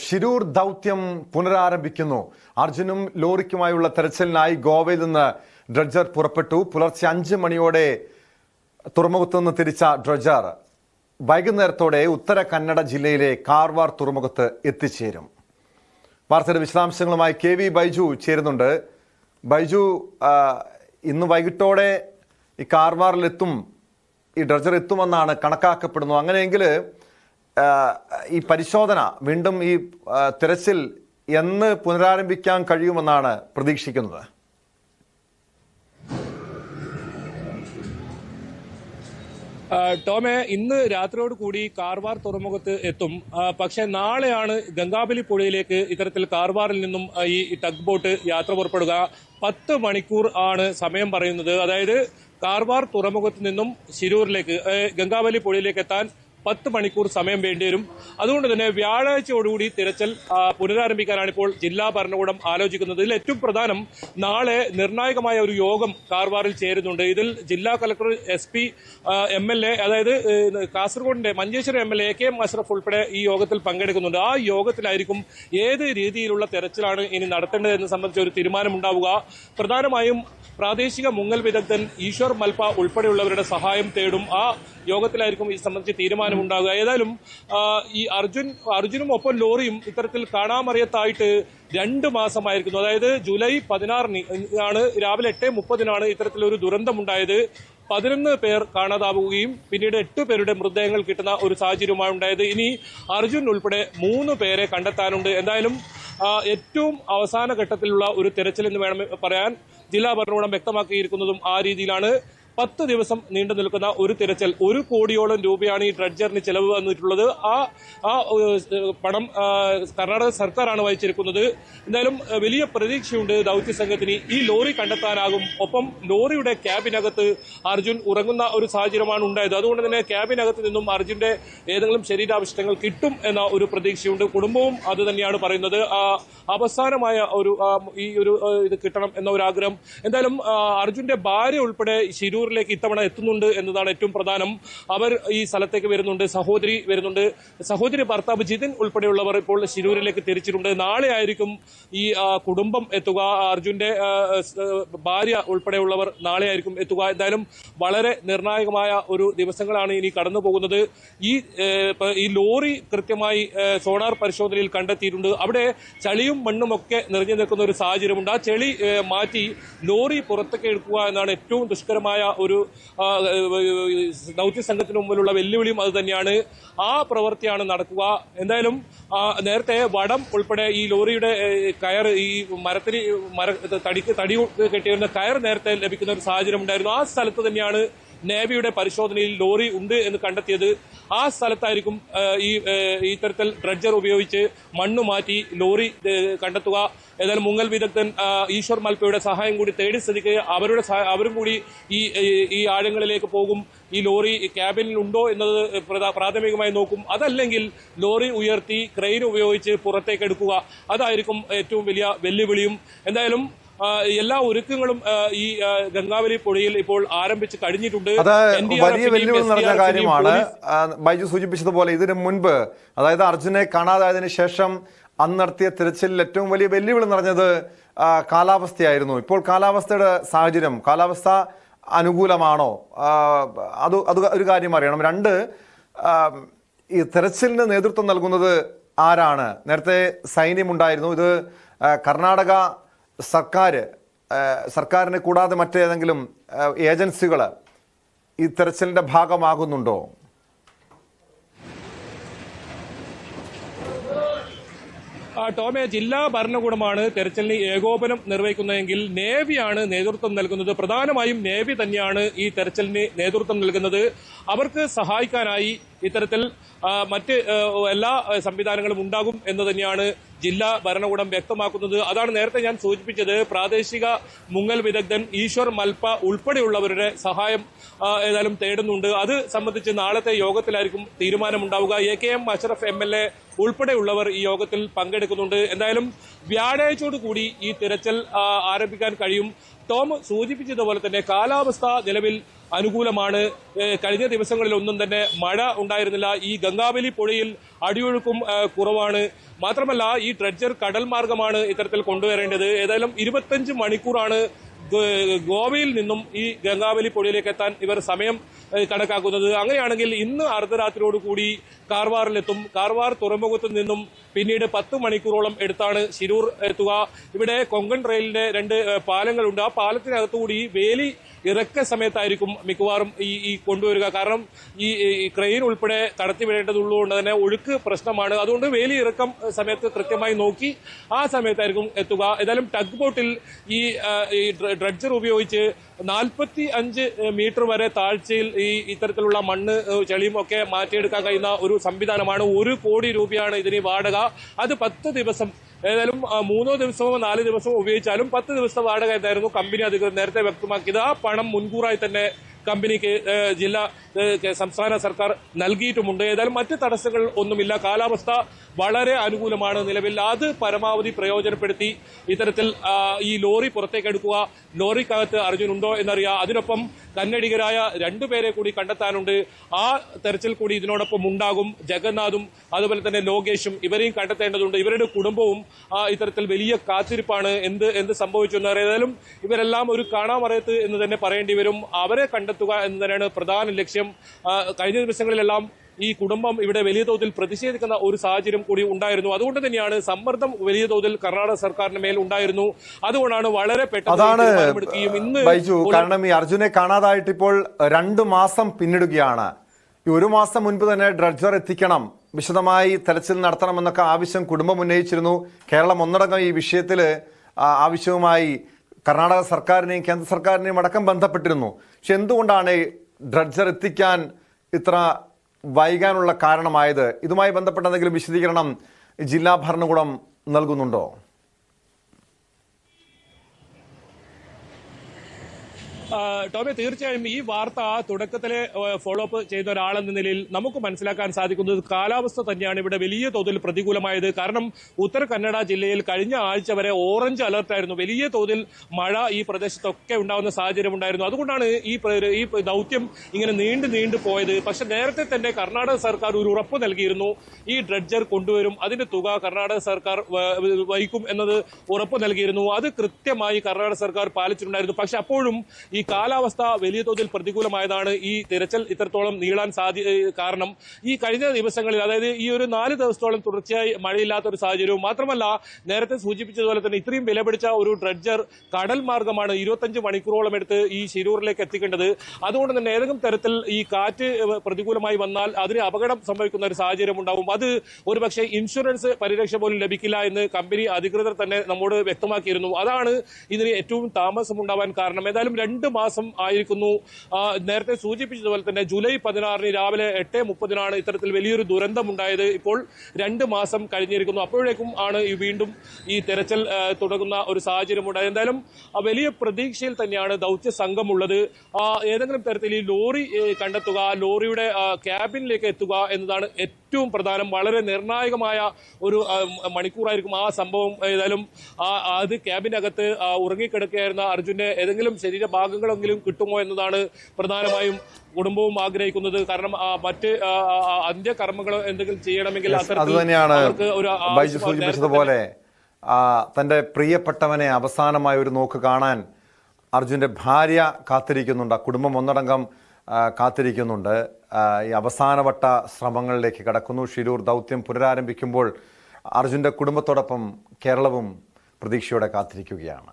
ഷിരൂർ ദൗത്യം പുനരാരംഭിക്കുന്നു. അർജുനും ലോറിക്കുമായുള്ള തെരച്ചിലിനായി ഗോവയിൽ നിന്ന് ഡ്രഡ്ജർ പുറപ്പെട്ടു. പുലർച്ചെ 5 മണിയോടെ തുറമുഖത്തു നിന്ന് തിരിച്ച ഡ്രഡ്ജർ വൈകുന്നേരത്തോടെ ഉത്തര കന്നഡ ജില്ലയിലെ കാർവാർ തുറമുഖത്ത് എത്തിച്ചേരും. വാർത്തയുടെ വിശദാംശങ്ങളുമായി KV ബൈജു ചേരുന്നുണ്ട്. ബൈജു, ഇന്ന് വൈകിട്ടോടെ ഈ കാർവാറിലെത്തും, ഈ ഡ്രഡ്ജർ എത്തുമെന്നാണ് കണക്കാക്കപ്പെടുന്നു. അങ്ങനെയെങ്കിൽ ഈ പരിശോധന വീണ്ടും ഈ തിരച്ചിൽ എന്ന് പുനരാരംഭിക്കാൻ കഴിയുമെന്നാണ് പ്രതീക്ഷിക്കുന്നത്? ടോമെ, ഇന്ന് രാത്രിയോട് കൂടി കാർവാർ തുറമുഖത്ത് എത്തും. പക്ഷെ നാളെയാണ് ഗംഗാവലി പുഴയിലേക്ക് ഇത്തരത്തിൽ കാർവാറിൽ നിന്നും ഈ ടഗ് ബോട്ട് യാത്ര പുറപ്പെടുക. 10 മണിക്കൂർ ആണ് സമയം പറയുന്നത്. അതായത് കാർവാർ തുറമുഖത്ത് നിന്നും ശിരൂരിലേക്ക് ഗംഗാവലി പുഴയിലേക്ക് എത്താൻ 10 മണിക്കൂർ സമയം വേണ്ടിവരും. അതുകൊണ്ട് തന്നെ വ്യാഴാഴ്ചയോടുകൂടി തിരച്ചിൽ പുനരാരംഭിക്കാനാണ് ഇപ്പോൾ ജില്ലാ ഭരണകൂടം ആലോചിക്കുന്നത്. ഇതിൽ ഏറ്റവും പ്രധാനം, നാളെ നിർണായകമായ ഒരു യോഗം കാർവാറിൽ ചേരുന്നുണ്ട്. ഇതിൽ ജില്ലാ കളക്ടർ, SP, MLA, അതായത് കാസർഗോഡിന്റെ മഞ്ചേശ്വരം MLA AKM അഷ്റഫ് ഉൾപ്പെടെ ഈ യോഗത്തിൽ പങ്കെടുക്കുന്നുണ്ട്. ആ യോഗത്തിലായിരിക്കും ഏത് രീതിയിലുള്ള തെരച്ചിലാണ് ഇനി നടത്തേണ്ടതെന്ന് സംബന്ധിച്ച ഒരു തീരുമാനമുണ്ടാവുക. പ്രധാനമായും പ്രാദേശിക മുങ്ങൽ വിദഗ്ധൻ ഈശ്വർ മൽപ്പ ഉൾപ്പെടെയുള്ളവരുടെ സഹായം തേടും. ആ യോഗത്തിലായിരിക്കും ഇത് സംബന്ധിച്ച് തീരുമാനമുണ്ടാകുക. ഏതായാലും ഈ അർജുനും ഒപ്പം ലോറിയും ഇത്തരത്തിൽ കാണാമറിയത്തായിട്ട് 2 മാസമായിരിക്കുന്നു. അതായത് ജൂലൈ 16 രാവിലെ 8:30 ഇത്തരത്തിലൊരു ദുരന്തമുണ്ടായത്. 11 പേർ കാണാതാവുകയും പിന്നീട് 8 പേരുടെ മൃതദേഹങ്ങൾ കിട്ടുന്ന ഒരു സാഹചര്യമാണ് ഉണ്ടായത്. ഇനി അർജുൻ ഉൾപ്പെടെ 3 പേരെ കണ്ടെത്താനുണ്ട്. എന്തായാലും ഏറ്റവും അവസാന ഘട്ടത്തിലുള്ള ഒരു തെരച്ചിൽ എന്ന് വേണം പറയാൻ. ജില്ലാ ഭരണകൂടം വ്യക്തമാക്കിയിരിക്കുന്നതും ആ രീതിയിലാണ്. 10 ദിവസം നീണ്ടു നിൽക്കുന്ന ഒരു തിരച്ചിൽ. 1 കോടിയോളം രൂപയാണ് ഈ ഡ്രഡ്ജറിന് ചെലവ് വന്നിട്ടുള്ളത്. ആ പണം കർണാടക സർക്കാരാണ് വഹിച്ചിരിക്കുന്നത്. എന്തായാലും വലിയ പ്രതീക്ഷയുണ്ട് ദൌത്യ സംഘത്തിന്. ഈ ലോറി കണ്ടെത്താനാകും. ഒപ്പം ലോറിയുടെ ക്യാബിനകത്ത് അർജുൻ ഉറങ്ങുന്ന ഒരു സാഹചര്യമാണ് ഉണ്ടായത്. അതുകൊണ്ട് തന്നെ ക്യാബിനകത്ത് നിന്നും അർജുന്റെ ഏതെങ്കിലും ശരീരാവശിഷ്ടങ്ങൾ കിട്ടും എന്ന ഒരു പ്രതീക്ഷയുണ്ട്. കുടുംബവും അത് തന്നെയാണ് പറയുന്നത്. അവസാനമായ ഇത് കിട്ടണം എന്ന ഒരു ആഗ്രഹം. എന്തായാലും അർജുന്റെ ഭാര്യ ഉൾപ്പെടെ ശിരൂരിലേക്ക് ഇത്തവണ എത്തുന്നുണ്ട് എന്നതാണ് ഏറ്റവും പ്രധാനം. അവർ ഈ സ്ഥലത്തേക്ക് വരുന്നുണ്ട്. സഹോദരി വരുന്നുണ്ട്. സഹോദരി ഭർത്താവ് ജിതിൻ ഉൾപ്പെടെയുള്ളവർ ഇപ്പോൾ ശിരൂരിലേക്ക് തിരിച്ചിട്ടുണ്ട്. നാളെ ആയിരിക്കും ഈ കുടുംബം എത്തുക. അർജുന്റെ ഭാര്യ ഉൾപ്പെടെയുള്ളവർ നാളെ ആയിരിക്കും എത്തുക. എന്തായാലും വളരെ നിർണായകമായ ഒരു ദിവസങ്ങളാണ് ഇനി കടന്നു പോകുന്നത്. ഈ ലോറി കൃത്യമായി സോണാർ പരിശോധനയിൽ കണ്ടെത്തിയിട്ടുണ്ട്. അവിടെ ചളിയും മണ്ണും ഒക്കെ നിറഞ്ഞു നിൽക്കുന്ന ഒരു സാഹചര്യമുണ്ട്. ആ ചെളി മാറ്റി ലോറി പുറത്തേക്ക് എടുക്കുക എന്നാണ് ഏറ്റവും ദുഷ്കരമായ ഒരു ദൌത്യ സംഘത്തിന് മുമ്പിലുള്ള വെല്ലുവിളിയും അത് തന്നെയാണ്. ആ പ്രവൃത്തിയാണ് നടക്കുക. എന്തായാലും നേരത്തെ വടം ഉൾപ്പെടെ ഈ ലോറിയുടെ കയർ, ഈ തടി കെട്ടിയിരുന്ന കയർ നേരത്തെ ലഭിക്കുന്ന ഒരു സാഹചര്യം ഉണ്ടായിരുന്നു. ആ സ്ഥലത്ത് തന്നെയാണ് നേവിയുടെ പരിശോധനയിൽ ലോറി ഉണ്ട് എന്ന് കണ്ടെത്തിയത്. ആ സ്ഥലത്തായിരിക്കും ഇത്തരത്തിൽ ഡ്രഡ്ജർ ഉപയോഗിച്ച് മണ്ണ് മാറ്റി ലോറി കണ്ടെത്തുക. ഏതായാലും മുങ്ങൽ വിദഗ്ധൻ ഈശ്വർ മൽപ്പയുടെ സഹായം കൂടി തേടി സ്ഥിതിക്ക് അവരും കൂടി ഈ ആഴങ്ങളിലേക്ക് പോകും. ഈ ലോറി ക്യാബിനിൽ ഉണ്ടോ എന്നത് പ്രാഥമികമായി നോക്കും. അതല്ലെങ്കിൽ ലോറി ഉയർത്തി ക്രെയിൻ ഉപയോഗിച്ച് പുറത്തേക്ക് എടുക്കുക. അതായിരിക്കും ഏറ്റവും വലിയ വെല്ലുവിളിയും. എന്തായാലും എല്ലാ ഒരുക്കങ്ങളും ഈ ഗംഗാവലി പുഴയിൽ ഇപ്പോൾ ആരംഭിച്ച് കഴിഞ്ഞിട്ടുണ്ട്. അത് വലിയ വെല്ലുവിളി നിറഞ്ഞ കാര്യമാണ്. ബൈജു സൂചിപ്പിച്ചതുപോലെ ഇതിനു മുൻപ്, അതായത് അർജുനെ കാണാതായതിനു ശേഷം അന്ന് നടത്തിയ തിരച്ചിലിൽ ഏറ്റവും വലിയ വെല്ലുവിളി നിറഞ്ഞത് കാലാവസ്ഥയായിരുന്നു. ഇപ്പോൾ കാലാവസ്ഥയുടെ സാഹചര്യം, കാലാവസ്ഥ അനുകൂലമാണോ? അത് ഒരു കാര്യം അറിയണം. 2, ഈ തെരച്ചിലിന് നേതൃത്വം നൽകുന്നത് ആരാണ്? നേരത്തെ സൈന്യമുണ്ടായിരുന്നു. ഇത് കർണാടക സർക്കാരിനെ കൂടാതെ മറ്റേതെങ്കിലും ഏജൻസികൾ ഈ തെരച്ചിലിന്റെ ഭാഗമാകുന്നുണ്ടോ? ടോമെ, ജില്ലാ ഭരണകൂടമാണ് തെരച്ചിലിന് ഏകോപനം നിർവഹിക്കുന്നതെങ്കിൽ നേവിയാണ് നേതൃത്വം നൽകുന്നത്. പ്രധാനമായും നേവി തന്നെയാണ് ഈ തെരച്ചിലിന് നേതൃത്വം നൽകുന്നത്. അവർക്ക് സഹായിക്കാനായി ഇത്തരത്തിൽ മറ്റ് എല്ലാ സംവിധാനങ്ങളും ഉണ്ടാകും എന്ന് തന്നെയാണ് ജില്ലാ ഭരണകൂടം വ്യക്തമാക്കുന്നത്. അതാണ് നേരത്തെ ഞാൻ സൂചിപ്പിച്ചത്. പ്രാദേശിക മുങ്ങൽ വിദഗ്ധൻ ഈശ്വർ മൽപ്പ ഉൾപ്പെടെയുള്ളവരുടെ സഹായം ഏതായാലും തേടുന്നുണ്ട്. അത് സംബന്ധിച്ച് നാളത്തെ യോഗത്തിലായിരിക്കും തീരുമാനമുണ്ടാവുക. AKM അഷ്റഫ് MLA ഉൾപ്പെടെയുള്ളവർ ഈ യോഗത്തിൽ പങ്കെടുക്കുന്നുണ്ട്. എന്തായാലും വ്യാഴാഴ്ചയോടുകൂടി ഈ തിരച്ചിൽ ആരംഭിക്കാൻ കഴിയും. ടോം സൂചിപ്പിച്ചതുപോലെ തന്നെ കാലാവസ്ഥ നിലവിൽ അനുകൂലമാണ്. കഴിഞ്ഞ ദിവസങ്ങളിലൊന്നും തന്നെ മഴ ഉണ്ടായിരുന്നില്ല. ഈ ഗംഗാവലി പുഴയിൽ അടിയൊഴുക്കും കുറവാണ്. മാത്രമല്ല ഈ ഡ്രഡ്ജർ കടൽ മാർഗമാണ് ഇത്തരത്തിൽ കൊണ്ടുവരേണ്ടത്. ഏതായാലും 25 മണിക്കൂറാണ് ഗോവയിൽ നിന്നും ഈ ഗംഗാവലി പുഴയിലേക്ക് എത്താൻ ഇവർ സമയം കണക്കാക്കുന്നത്. അങ്ങനെയാണെങ്കിൽ ഇന്ന് അർദ്ധരാത്രിയോടുകൂടി കാർവാറിലെത്തും. കാർവാർ തുറമുഖത്ത് നിന്നും പിന്നീട് 10 മണിക്കൂറോളം എടുത്താണ് ശിരൂർ എത്തുക. ഇവിടെ കൊങ്കൺ റെയിലിന്റെ 2 പാലങ്ങളുണ്ട്. ആ പാലത്തിനകത്തുകൂടി വേലി ഇറക്ക സമയത്തായിരിക്കും മിക്കവാറും ഈ കൊണ്ടുവരിക. കാരണം ഈ ക്രെയിൻ ഉൾപ്പെടെ കടത്തിവിടേണ്ടതുള്ളതുകൊണ്ട് തന്നെ ഒഴുക്ക് പ്രശ്നമാണ്. അതുകൊണ്ട് വേലി ഇറക്കം സമയത്ത് കൃത്യമായി നോക്കി ആ സമയത്തായിരിക്കും എത്തുക. ഏതായാലും ടഗ് ബോട്ടിൽ ഈ ഡ്രഡ്ജർ ഉപയോഗിച്ച് 45 മീറ്റർ വരെ താഴ്ചയിൽ ഈ ഇത്തരത്തിലുള്ള മണ്ണ് ചെളിയും ഒക്കെ മാറ്റിയെടുക്കാൻ കഴിയുന്ന ഒരു സംവിധാനമാണ്. 1 കോടി രൂപയാണ് ഇതിന് വാടക. അത് 10 ദിവസം, ഏതായാലും 3 ദിവസമോ 4 ദിവസമോ ഉപയോഗിച്ചാലും 10 ദിവസത്തെ വാടക എന്തായിരുന്നു കമ്പനി അധികൃതർ നേരത്തെ വ്യക്തമാക്കിയത്. ആ പണം മുൻകൂറായി തന്നെ കമ്പനിക്ക് സംസ്ഥാന സർക്കാർ നൽകിയിട്ടുമുണ്ട്. ഏതായാലും മറ്റ് തടസ്സങ്ങൾ ഒന്നുമില്ല. കാലാവസ്ഥ വളരെ അനുകൂലമാണ് നിലവിൽ. അത് പരമാവധി പ്രയോജനപ്പെടുത്തി ഇത്തരത്തിൽ ഈ ലോറി പുറത്തേക്ക് എടുക്കുക. ലോറിക്കകത്ത് അർജുൻ ഉണ്ടോ എന്നറിയാം. അതിനൊപ്പം കന്നഡികരായ 2 പേരെ കൂടി കണ്ടെത്താനുണ്ട്. ആ തെരച്ചിൽ കൂടി ഇതിനോടൊപ്പം ഉണ്ടാകും. ജഗന്നാഥും അതുപോലെ തന്നെ ലോകേഷും ഇവരെയും കണ്ടെത്തേണ്ടതുണ്ട്. ഇവരുടെ കുടുംബവും ഇത്തരത്തിൽ വലിയ കാത്തിരിപ്പാണ്. എന്ത് സംഭവിച്ചു എന്നറിയാം. ഏതായാലും ഇവരെല്ലാം ഒരു കാണാമറയത്ത് എന്ന് തന്നെ പറയേണ്ടി വരും. അവരെ കണ്ടെത്തുക എന്ന് തന്നെയാണ് പ്രധാന ലക്ഷ്യം. കഴിഞ്ഞ ദിവസങ്ങളിലെല്ലാം ഈ കുടുംബം ഇവിടെ വലിയ തോതിൽ പ്രതിഷേധിക്കുന്ന ഒരു സാഹചര്യം കൂടി ഉണ്ടായിരുന്നു. അതുകൊണ്ട് തന്നെയാണ് സമ്മർദ്ദം വലിയ തോതിൽ കർണാടക സർക്കാരിന് മേൽ ഉണ്ടായിരുന്നു. അതുകൊണ്ടാണ് വളരെ പെട്ടെന്ന് ഇന്ന് ബൈജു, കാരണം ഈ അർജുനെ കാണാതായിട്ട് ഇപ്പോൾ 2 മാസം പിന്നിടുകയാണ്. ഈ 1 മാസം മുൻപ് തന്നെ ഡ്രഡ്ജർ എത്തിക്കണം, വിശദമായി തെരച്ചിൽ നടത്തണമെന്നൊക്കെ ആവശ്യം കുടുംബം ഉന്നയിച്ചിരുന്നു. കേരളം ഒന്നടങ്കം ഈ വിഷയത്തിൽ ആവശ്യവുമായി കർണാടക സർക്കാരിനെയും കേന്ദ്ര സർക്കാരിനെയും അടക്കം ബന്ധപ്പെട്ടിരുന്നു. പക്ഷെ എന്തുകൊണ്ടാണ് ഡ്രഡ്ജർ എത്തിക്കാൻ ഇത്ര വൈകാനുള്ള കാരണമായത്? ഇതുമായി ബന്ധപ്പെട്ട എന്തെങ്കിലും വിശദീകരണം ജില്ലാ ഭരണകൂടം നൽകുന്നുണ്ടോ? ടോമി, തീർച്ചയായും ഈ വാർത്ത തുടക്കത്തിലെ ഫോളോ അപ്പ് ചെയ്ത ഒരാളെന്ന നിലയിൽ നമുക്ക് മനസ്സിലാക്കാൻ സാധിക്കുന്നത് കാലാവസ്ഥ തന്നെയാണ് ഇവിടെ വലിയ തോതിൽ പ്രതികൂലമായത്. കാരണം ഉത്തര കന്നഡ ജില്ലയിൽ കഴിഞ്ഞ ആഴ്ച വരെ ഓറഞ്ച് അലർട്ടായിരുന്നു. വലിയ തോതിൽ മഴ ഈ പ്രദേശത്തൊക്കെ ഉണ്ടാകുന്ന സാഹചര്യം ഉണ്ടായിരുന്നു. അതുകൊണ്ടാണ് ഈ ദൗത്യം ഇങ്ങനെ നീണ്ടു പോയത്. പക്ഷെ നേരത്തെ തന്നെ കർണാടക സർക്കാർ ഒരു ഉറപ്പ് നൽകിയിരുന്നു, ഈ ഡ്രഡ്ജർ കൊണ്ടുവരും, അതിന്റെ തുക കർണാടക സർക്കാർ വഹിക്കും എന്നത് ഉറപ്പ് നൽകിയിരുന്നു. അത് കൃത്യമായി കർണാടക സർക്കാർ പാലിച്ചിട്ടുണ്ടായിരുന്നു. പക്ഷെ അപ്പോഴും ഈ കാലാവസ്ഥ വലിയ തോതിൽ പ്രതികൂലമായതാണ് ഈ തിരച്ചിൽ ഇത്രത്തോളം നീളാൻ കാരണം. ഈ കഴിഞ്ഞ ദിവസങ്ങളിൽ, അതായത് ഈ ഒരു 4 ദിവസത്തോളം തുടർച്ചയായി മഴയില്ലാത്ത ഒരു സാഹചര്യവും, മാത്രമല്ല നേരത്തെ സൂചിപ്പിച്ചതുപോലെ തന്നെ ഇത്രയും വിലപിടിച്ച ഒരു ഡ്രഡ്ജർ കടൽ മാർഗമാണ് 25 മണിക്കൂറോളം എടുത്ത് ഈ ശിരൂരിലേക്ക് എത്തിക്കേണ്ടത്. അതുകൊണ്ട് തന്നെ ഏതെങ്കിലും തരത്തിൽ ഈ കാറ്റ് പ്രതികൂലമായി വന്നാൽ അതിന് അപകടം സംഭവിക്കുന്ന ഒരു സാഹചര്യം ഉണ്ടാവും. അത് ഒരുപക്ഷെ ഇൻഷുറൻസ് പരിരക്ഷ പോലും ലഭിക്കില്ല എന്ന് കമ്പനി അധികൃതർ തന്നെ നമ്മോട് വ്യക്തമാക്കിയിരുന്നു. അതാണ് ഇതിന് ഏറ്റവും താമസമുണ്ടാവാൻ കാരണം. ഏതായാലും 2 മാസം ആയിരിക്കുന്നു. നേരത്തെ സൂചിപ്പിച്ചതുപോലെ തന്നെ ജൂലൈ 16 രാവിലെ 8:30 ഇത്തരത്തിൽ വലിയൊരു ദുരന്തമുണ്ടായത്. ഇപ്പോൾ 2 മാസം കഴിഞ്ഞിരിക്കുന്നു. അപ്പോഴേക്കും ആണ് വീണ്ടും ഈ തെരച്ചിൽ തുടങ്ങുന്ന ഒരു സാഹചര്യം ഉണ്ടായത്. എന്തായാലും വലിയ പ്രതീക്ഷയിൽ തന്നെയാണ് ദൗത്യ സംഘമുള്ളത്. ഏതെങ്കിലും തരത്തിൽ ഈ ലോറി കണ്ടെത്തുക, ലോറിയുടെ ക്യാബിനിലേക്ക് എത്തുക എന്നതാണ് ഏറ്റവും പ്രധാനം. വളരെ നിർണായകമായ ഒരു മണിക്കൂറായിരിക്കും ആ സംഭവം. ഏതായാലും അത് ക്യാബിനകത്ത് ഉറങ്ങിക്കിടക്കുകയായിരുന്ന അർജുന്റെ ഏതെങ്കിലും ശരീരഭാഗങ്ങളെങ്കിലും കിട്ടുമോ എന്നതാണ് പ്രധാനമായും കുടുംബവും ആഗ്രഹിക്കുന്നത്. കാരണം മറ്റ് അന്ത്യകർമ്മങ്ങൾ എന്തെങ്കിലും ചെയ്യണമെങ്കിൽ അത് തന്നെയാണ് ബൈജു സൂചിപ്പിച്ചതുപോലെ തന്റെ പ്രിയപ്പെട്ടവനെ അവസാനമായ ഒരു നോക്ക് കാണാൻ അർജുന്റെ ഭാര്യ കാത്തിരിക്കുന്നുണ്ട്. കുടുംബം ഒന്നടങ്കം കാത്തിരിക്കുന്നുണ്ട്. ഈ അവസാനവട്ട ശ്രമങ്ങളിലേക്ക് കടക്കുന്നു. ഷിരൂർ ദൗത്യം പുനരാരംഭിക്കുമ്പോൾ അർജുന്റെ കുടുംബത്തോടൊപ്പം കേരളവും പ്രതീക്ഷയോടെ കാത്തിരിക്കുകയാണ്.